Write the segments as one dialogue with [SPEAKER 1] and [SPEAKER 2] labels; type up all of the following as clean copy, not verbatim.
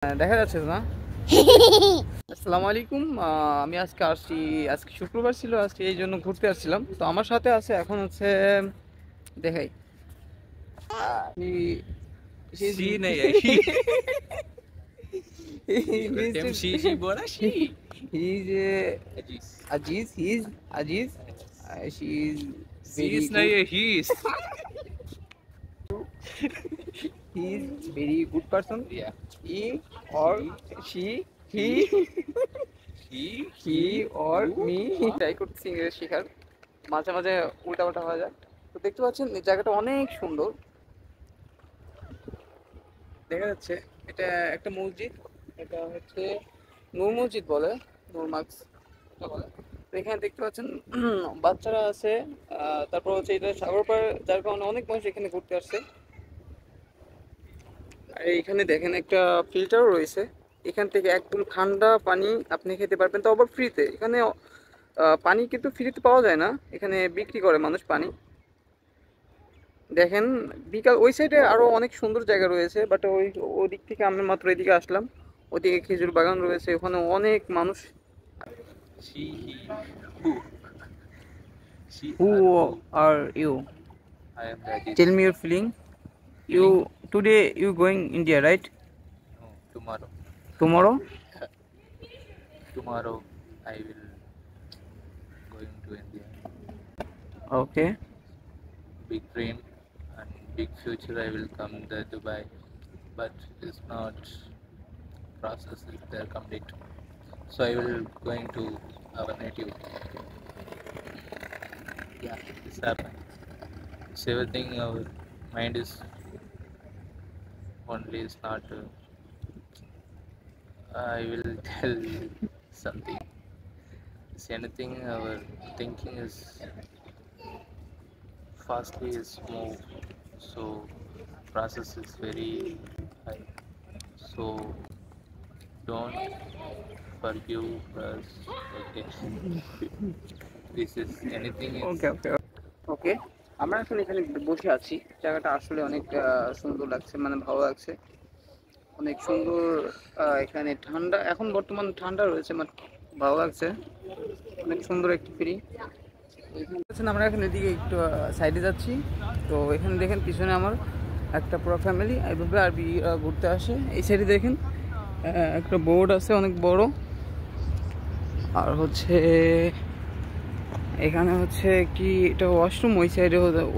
[SPEAKER 1] দেখা যাচ্ছে তো না? আসসালামু আলাইকুম। আমি আজকে আসছি, আজকে শুক্রবার ছিল, আজকে এই জন্য ঘুরতে আসছিলাম। তো আমার সাথে আছে এখন হচ্ছে দেখাই
[SPEAKER 2] She नहीं है he
[SPEAKER 1] Mr.
[SPEAKER 2] she बोला she
[SPEAKER 1] He is
[SPEAKER 2] Ajis
[SPEAKER 1] Aziz. He is Aziz. She is
[SPEAKER 2] she
[SPEAKER 1] very
[SPEAKER 2] is नहीं
[SPEAKER 1] good.
[SPEAKER 2] है he is
[SPEAKER 1] He is very good person.
[SPEAKER 2] yeah
[SPEAKER 1] He or she, he, he or me. Try করতেছি ইংরেজি শেখার, মাঝে মাঝে উল্টাপাল্টা হয়ে যায়। তো দেখতে পাচ্ছেন এই জায়গাটা অনেক সুন্দর দেখা যাচ্ছে। এটা একটা মসজিদ, এটা হচ্ছে নূর মসজিদ বলে, নূর মার্কস বলে। তো এখানে দেখতে পাচ্ছেন বাচ্চারা আছে। তারপর হচ্ছে এটা সাগর পাড়, যার কারণে অনেক মানুষ এখানে ঘুরতে আসছে। আর এইখানে দেখেন একটা ফিল্টারও রয়েছে, এখান থেকে একদম ঠান্ডা পানি আপনি খেতে পারবেন, তো আবার ফ্রিতে। এখানে পানি কিন্তু ফ্রিতে পাওয়া যায় না, এখানে বিক্রি করে মানুষ পানি। দেখেন বিকাল ওই সাইডে আরো অনেক সুন্দর জায়গা রয়েছে, বাট ওই দিক থেকে আমি মাত্র এদিকে আসলাম। ওদিকে খেজুর বাগান রয়েছে, ওখানে অনেক মানুষ।
[SPEAKER 2] she he who she
[SPEAKER 1] who
[SPEAKER 2] are who
[SPEAKER 1] are you?
[SPEAKER 2] I am Rajit
[SPEAKER 1] tell me your feeling. You
[SPEAKER 2] feeling
[SPEAKER 1] today you going India, right?
[SPEAKER 2] no tomorrow
[SPEAKER 1] tomorrow?
[SPEAKER 2] tomorrow I will going to India
[SPEAKER 1] okay.
[SPEAKER 2] big dream and big future I will come to Dubai but it's not process is there complete so I will going to our native yeah it's happening so everything our mind is only is not I will tell something it's anything our thinking is fastly is move so process is very high so don't forgive us okay this is anything is
[SPEAKER 1] ওকে ওকে ওকে। আমরা এখন এখানে বসে আছি, জায়গাটা আসলে অনেক সুন্দর লাগছে, মানে ভালো লাগছে, অনেক সুন্দর। এখানে ঠান্ডা, এখন বর্তমান ঠান্ডা রয়েছে, মানে ভালো লাগছে, অনেক সুন্দর একটি ফ্রি। আমরা এখন এদিকে একটু সাইডে যাচ্ছি। তো এখানে দেখেন পিছনে আমার একটা পুরো ফ্যামিলি এইভাবে আরবি ঘুরতে আসে। এই সাইডে দেখেন একটা বোর্ড আছে অনেক বড়। আর হচ্ছে এখানে হচ্ছে কি এটা ওয়াশরুম,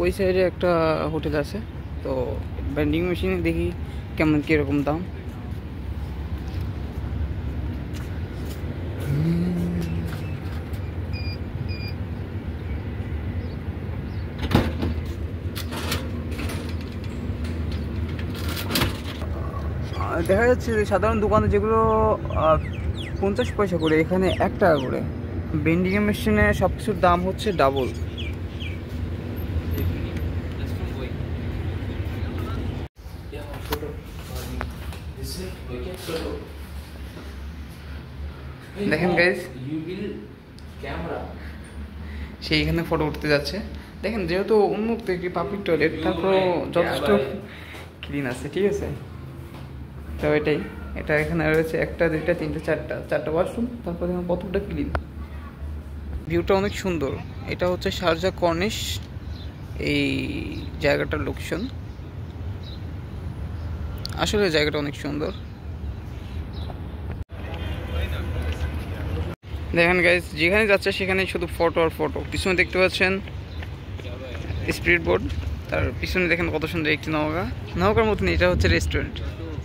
[SPEAKER 1] ওই সাইডে একটা হোটেল আছে। তো ভেন্ডিং মেশিনে দেখি কেমন কীরকম দাম। দেখা যাচ্ছে যে সাধারণ দোকানে যেগুলো 50 পয়সা করে, এখানে 1 টাকা করে। ভেন্ডিং মেশিনে সব কিছুর দাম হচ্ছে double.
[SPEAKER 2] just from going yeah photo this is okay photo
[SPEAKER 1] দেখেন গাইজ,
[SPEAKER 2] you will camera
[SPEAKER 1] সে এখানে ফটো উঠতে যাচ্ছে। দেখেন যেহেতু উন্মুক্ত একটি পাবলিক টয়লেট, তারপর যথেষ্ট ক্লিন আছে, ঠিক আছে। তো এটাই, এটা এখানে রয়েছে 1 2 3 4 4টা ওয়াশরুম, তারপর দেখুন কতটা ক্লিন। ভিউটা অনেক সুন্দর। এটা হচ্ছে শারজা কর্নিশ, এই জায়গাটার লোকেশন। আসলে জায়গাটা অনেক সুন্দর। দেখেন গাইজ, যেখানে যাচ্ছে সেখানে শুধু ফটো আর ফটো। পিছনে দেখতে পাচ্ছেন স্পিড বোর্ড, তার পিছনে দেখেন কত সুন্দর একটি নৌকা, নৌকার মতন। এটা হচ্ছে রেস্টুরেন্ট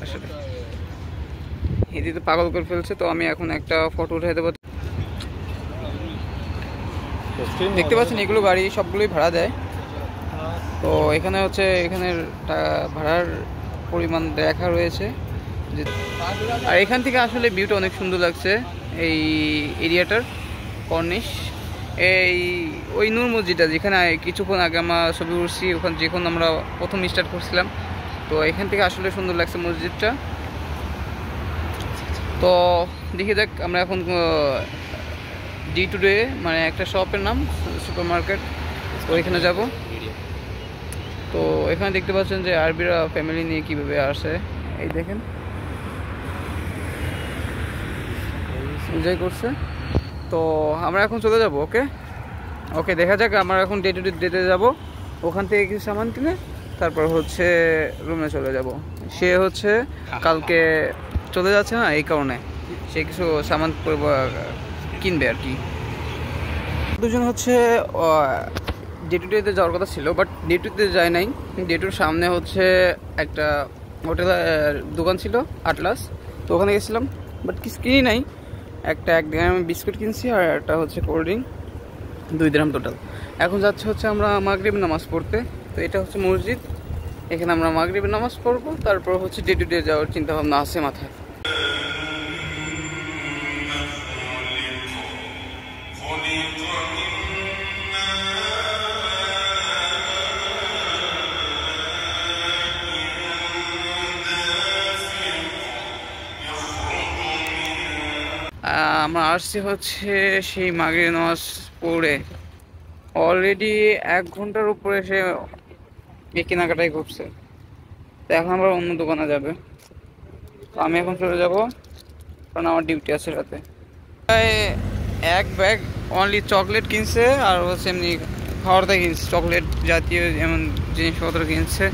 [SPEAKER 1] আসলে। এটি তো পাগল করে ফেলছে। তো আমি এখন একটা ফটো উঠে দেবো। দেখতে পাচ্ছেন এগুলো গাড়ি সবগুলোই ভাড়া দেয়। তো এখানে হচ্ছে এখানের ভাড়ার পরিমাণ দেখা রয়েছে। আর এখান থেকে আসলে ভিউটা অনেক সুন্দর লাগছে এই এরিয়াটার। কর্নিশ, এই ওই নূর মসজিদটা যেখানে কিছুক্ষণ আগে আমরা ছবি উঠছি, ওখানে যখন আমরা প্রথম স্টার্ট করছিলাম। তো এখান থেকে আসলে সুন্দর লাগছে মসজিদটা। তো দেখে যাক, আমরা এখন ডি টুডে মানে একটা শপের নাম সুপার মার্কেট, তো এখানে যাব। তো এখানে দেখতে পাচ্ছেন যে আরবিরা ফ্যামিলি নিয়ে কীভাবে আসে, এই দেখেন। এনজয় করছে। তো আমরা এখন চলে যাব। ওকে ওকে, দেখা যাক। আমরা এখন ডে টু ডেতে যাবো, ওখান থেকে কিছু সামান কিনে তারপর হচ্ছে রুমে চলে যাব। সে হচ্ছে কালকে চলে যাচ্ছে না, এই কারণে সে কিছু সামান কিনবে আর কি। দুজন হচ্ছে ডে টু ডেতে যাওয়ার কথা ছিল, বাট ডে টুতে যায় নাই। ডে টুর সামনে হচ্ছে একটা হোটেল দোকান ছিল, আটলাস, তো ওখানে গেছিলাম, বাট কিছু কিনি নাই। এক দিন বিস্কুট কিনছি আর একটা হচ্ছে কোল্ড ড্রিঙ্ক, 2 দিরহাম টোটাল। এখন যাচ্ছে হচ্ছে আমরা মাগরিব নামাজ পড়তে। তো এটা হচ্ছে মসজিদ, এখানে আমরা মাগরিব নামাজ পড়বো, তারপর হচ্ছে ডে টু ডে যাওয়ার চিন্তা ভাবনা আছে মাথায়। আমরা আসছি হচ্ছে সেই মাগরিব নামাজ পড়ে অলরেডি 1 ঘন্টার উপরে সে কেনাকাটাই করছে। তো এখন আমরা অন্য দোকানে যাবে। তো আমি এখন চলে যাব, কারণ আমার ডিউটি আছে রাতে। এক ব্যাগ অনলি চকলেট কিনছে আর হচ্ছে এমনি খাওয়ার দাওয়া কিনছে, চকলেট জাতীয় এমন জিনিসপত্র কিনছে।